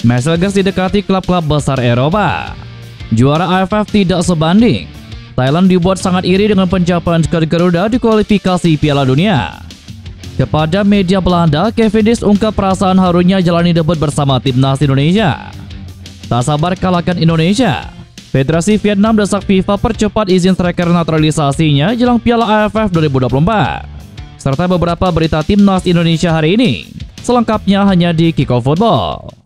Marseille didekati klub-klub besar Eropa. Juara AFF tidak sebanding. Thailand dibuat sangat iri dengan pencapaian skuad Garuda di kualifikasi Piala Dunia. Kepada media Belanda, Cavendish ungkap perasaan harunya jalani debut bersama timnas Indonesia. Tak sabar kalahkan Indonesia. Federasi Vietnam desak FIFA percepat izin striker naturalisasinya jelang Piala AFF 2024. Serta beberapa berita timnas Indonesia hari ini. Selengkapnya hanya di Kickoff Football.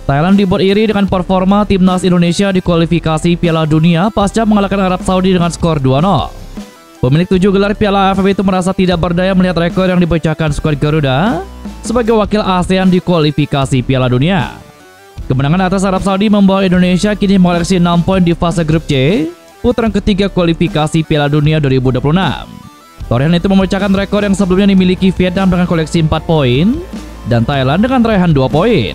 Thailand dibuat iri dengan performa timnas Indonesia di kualifikasi Piala Dunia pasca mengalahkan Arab Saudi dengan skor 2-0. Pemilik 7 gelar Piala AFF itu merasa tidak berdaya melihat rekor yang dipecahkan skuad Garuda sebagai wakil ASEAN di kualifikasi Piala Dunia. Kemenangan atas Arab Saudi membawa Indonesia kini mengoleksi 6 poin di fase grup C, putaran ketiga kualifikasi Piala Dunia 2026. Torehan itu memecahkan rekor yang sebelumnya dimiliki Vietnam dengan koleksi 4 poin dan Thailand dengan raihan 2 poin.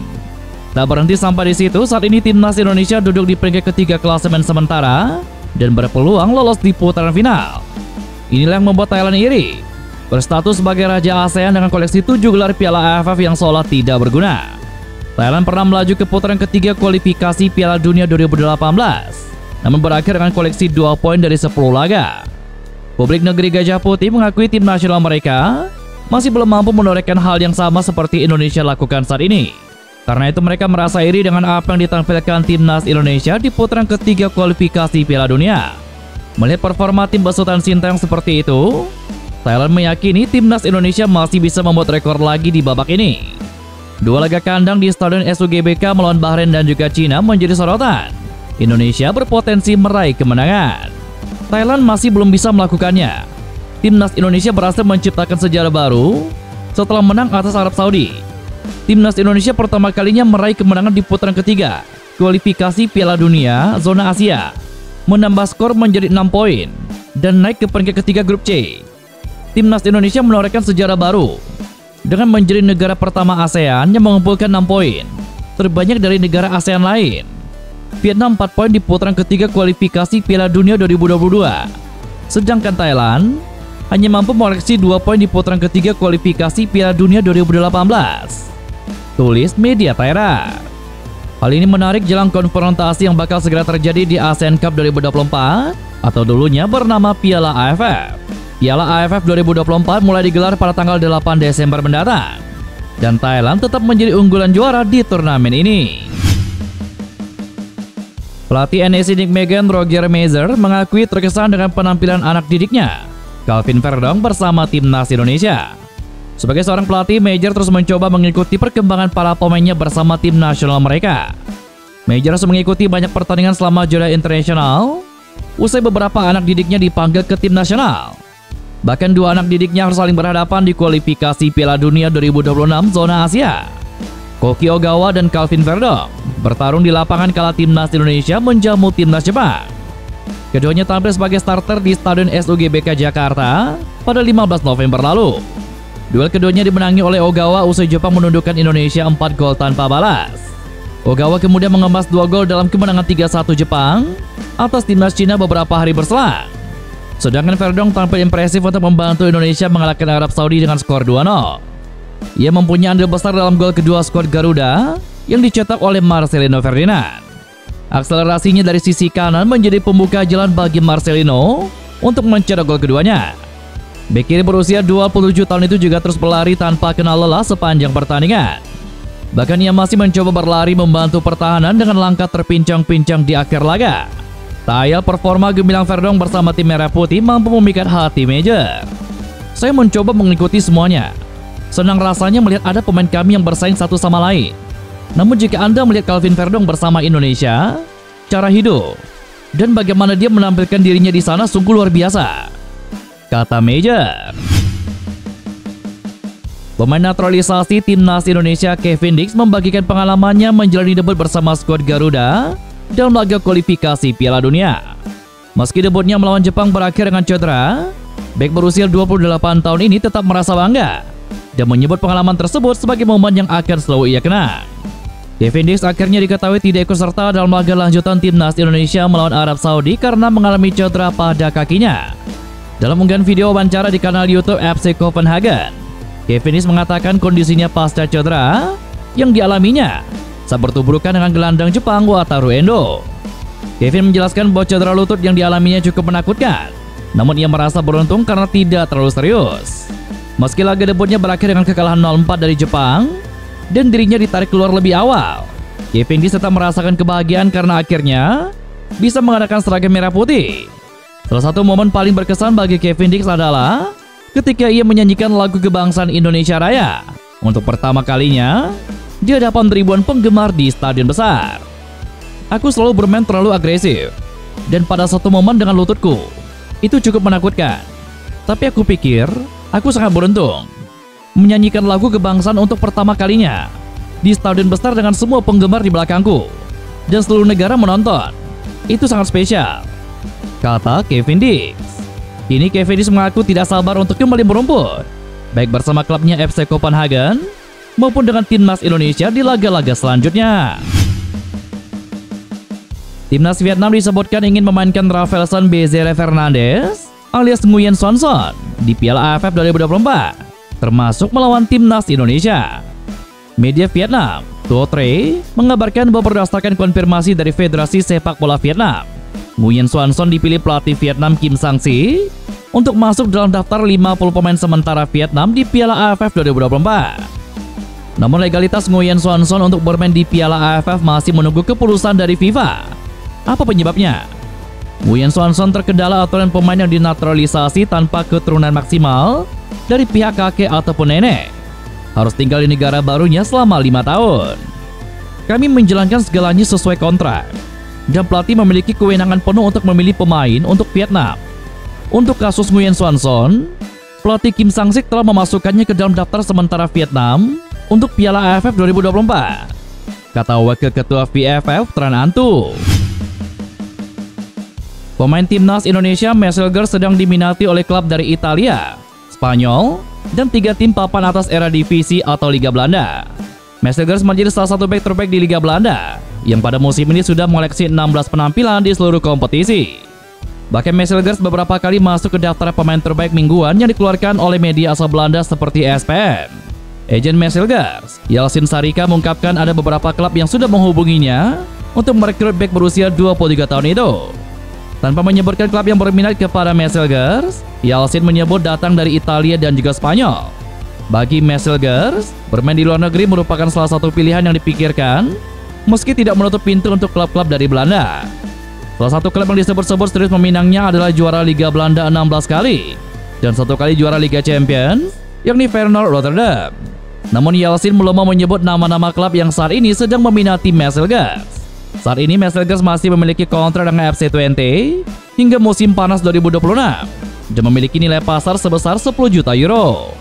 Tak berhenti sampai di situ, saat ini timnas Indonesia duduk di peringkat ketiga klasemen sementara dan berpeluang lolos di putaran final. Inilah yang membuat Thailand iri, berstatus sebagai raja ASEAN dengan koleksi 7 gelar Piala AFF yang seolah tidak berguna. Thailand pernah melaju ke putaran ketiga kualifikasi Piala Dunia 2018, namun berakhir dengan koleksi 2 poin dari 10 laga. Publik negeri Gajah Putih mengakui tim nasional mereka masih belum mampu menorehkan hal yang sama seperti Indonesia lakukan saat ini. Karena itu mereka merasa iri dengan apa yang ditampilkan timnas Indonesia di putaran ketiga kualifikasi Piala Dunia. Melihat performa tim besutan Sintayong seperti itu, Thailand meyakini timnas Indonesia masih bisa membuat rekor lagi di babak ini. Dua laga kandang di Stadion SUGBK melawan Bahrain dan juga Cina menjadi sorotan. Indonesia berpotensi meraih kemenangan. Thailand masih belum bisa melakukannya. Timnas Indonesia berhasil menciptakan sejarah baru setelah menang atas Arab Saudi. Timnas Indonesia pertama kalinya meraih kemenangan di putaran ketiga kualifikasi Piala Dunia zona Asia, menambah skor menjadi 6 poin dan naik ke peringkat ketiga grup C. Timnas Indonesia menorehkan sejarah baru dengan menjadi negara pertama ASEAN yang mengumpulkan 6 poin, terbanyak dari negara ASEAN lain. Vietnam 4 poin di putaran ketiga kualifikasi Piala Dunia 2022, sedangkan Thailand hanya mampu mengoleksi 2 poin di putaran ketiga kualifikasi Piala Dunia 2018. Tulis media Thailand. Hal ini menarik jelang konfrontasi yang bakal segera terjadi di ASEAN Cup 2024 atau dulunya bernama Piala AFF. Piala AFF 2024 mulai digelar pada tanggal 8 Desember mendatang dan Thailand tetap menjadi unggulan juara di turnamen ini. Pelatih NEC Nijmegen Roger Meijer mengakui terkesan dengan penampilan anak didiknya, Calvin Verdong bersama timnas Indonesia. Sebagai seorang pelatih, Meijer terus mencoba mengikuti perkembangan para pemainnya bersama tim nasional mereka. Meijer harus mengikuti banyak pertandingan selama jeda internasional, usai beberapa anak didiknya dipanggil ke tim nasional. Bahkan 2 anak didiknya harus saling berhadapan di kualifikasi Piala Dunia 2026 zona Asia. Koki Ogawa dan Calvin Verdong bertarung di lapangan kala timnas Indonesia menjamu timnas Jepang. Keduanya tampil sebagai starter di Stadion SUGBK Jakarta pada 15 November lalu. Duel keduanya dimenangi oleh Ogawa usai Jepang menundukkan Indonesia 4 gol tanpa balas. Ogawa kemudian mengemas 2 gol dalam kemenangan 3-1 Jepang atas timnas Cina beberapa hari berselang. Sedangkan Verdong tampil impresif untuk membantu Indonesia mengalahkan Arab Saudi dengan skor 2-0. Ia mempunyai andil besar dalam gol kedua skuad Garuda yang dicetak oleh Marcelino Ferdinand. Akselerasinya dari sisi kanan menjadi pembuka jalan bagi Marcelino untuk mencetak gol keduanya. Bek kiri berusia 27 tahun itu juga terus berlari tanpa kenal lelah sepanjang pertandingan. Bahkan ia masih mencoba berlari membantu pertahanan dengan langkah terpincang-pincang di akhir laga. Tak ayal performa gemilang Verdong bersama tim Merah Putih mampu memikat hati Meijer. Saya mencoba mengikuti semuanya. Senang rasanya melihat ada pemain kami yang bersaing satu sama lain. Namun jika Anda melihat Calvin Verdong bersama Indonesia, cara hidup, dan bagaimana dia menampilkan dirinya di sana sungguh luar biasa, kata Meijer. Pemain naturalisasi timnas Indonesia Cavendish membagikan pengalamannya menjalani debut bersama skuad Garuda dalam laga kualifikasi Piala Dunia. Meski debutnya melawan Jepang berakhir dengan cedera, bek berusia 28 tahun ini tetap merasa bangga dan menyebut pengalaman tersebut sebagai momen yang akan selalu ia kenang. Kevin Dix akhirnya diketahui tidak ikut serta dalam laga lanjutan timnas Indonesia melawan Arab Saudi karena mengalami cedera pada kakinya. Dalam unggahan video wawancara di kanal YouTube FC Copenhagen, Kevin Dix mengatakan kondisinya pasca cedera yang dialaminya saat bertuburukan dengan gelandang Jepang Wataru Endo. Kevin menjelaskan bahwa cedera lutut yang dialaminya cukup menakutkan, namun ia merasa beruntung karena tidak terlalu serius. Meski laga debutnya berakhir dengan kekalahan 0-4 dari Jepang dan dirinya ditarik keluar lebih awal, Kevin Dix tetap merasakan kebahagiaan karena akhirnya bisa mengenakan seragam merah putih. Salah satu momen paling berkesan bagi Kevin Dix adalah ketika ia menyanyikan lagu kebangsaan Indonesia Raya untuk pertama kalinya di hadapan ribuan penggemar di stadion besar. Aku selalu bermain terlalu agresif, dan pada satu momen dengan lututku, itu cukup menakutkan. Tapi aku pikir, aku sangat beruntung menyanyikan lagu kebangsaan untuk pertama kalinya di stadion besar dengan semua penggemar di belakangku dan seluruh negara menonton. Itu sangat spesial, kata Kevin Dix. Kini Kevin Dix mengaku tidak sabar untuk kembali merumput, baik bersama klubnya FC Copenhagen maupun dengan timnas Indonesia di laga-laga selanjutnya. Timnas Vietnam disebutkan ingin memainkan Rafaelson Bezerra Fernandes alias Nguyen Xuan Xuan di Piala AFF 2024. Termasuk melawan timnas Indonesia. Media Vietnam, Tuo Tre, mengabarkan bahwa berdasarkan konfirmasi dari Federasi Sepak Bola Vietnam, Nguyen Xuan Xuan dipilih pelatih Vietnam Kim Sang-si untuk masuk dalam daftar 50 pemain sementara Vietnam di Piala AFF 2024. Namun legalitas Nguyen Xuan Xuan untuk bermain di Piala AFF masih menunggu keputusan dari FIFA. Apa penyebabnya? Nguyen Xuan Xuan terkendala aturan pemain yang dinaturalisasi tanpa keturunan maksimal dari pihak kakek ataupun nenek, harus tinggal di negara barunya selama 5 tahun. Kami menjalankan segalanya sesuai kontrak, dan pelatih memiliki kewenangan penuh untuk memilih pemain untuk Vietnam. Untuk kasus Nguyen Xuan Xuan, pelatih Kim Sang-sik telah memasukkannya ke dalam daftar sementara Vietnam untuk Piala AFF 2024, kata Wakil Ketua VFF Tran Antu. Pemain timnas Indonesia Messenger sedang diminati oleh klub dari Italia, Spanyol, dan 3 tim papan atas era divisi atau Liga Belanda. Messenger menjadi salah satu bek terbaik di Liga Belanda yang pada musim ini sudah mengoleksi 16 penampilan di seluruh kompetisi. Bahkan Messenger beberapa kali masuk ke daftar pemain terbaik mingguan yang dikeluarkan oleh media asal Belanda seperti ESPN. Agen Messenger, Yalcin Sarika, mengungkapkan ada beberapa klub yang sudah menghubunginya untuk merekrut bek berusia 23 tahun itu. Tanpa menyebutkan klub yang berminat kepada Messenger, Yalcin menyebut datang dari Italia dan juga Spanyol. Bagi Messenger, bermain di luar negeri merupakan salah satu pilihan yang dipikirkan, meski tidak menutup pintu untuk klub-klub dari Belanda. Salah satu klub yang disebut-sebut serius meminangnya adalah juara Liga Belanda 16 kali dan 1 kali juara Liga Champions, yakni Feyenoord Rotterdam. Namun Yalcin belum mau menyebut nama-nama klub yang saat ini sedang meminati Messenger. Saat ini Messenger masih memiliki kontrak dengan FC Twente hingga musim panas 2026 dan memiliki nilai pasar sebesar 10 juta euro.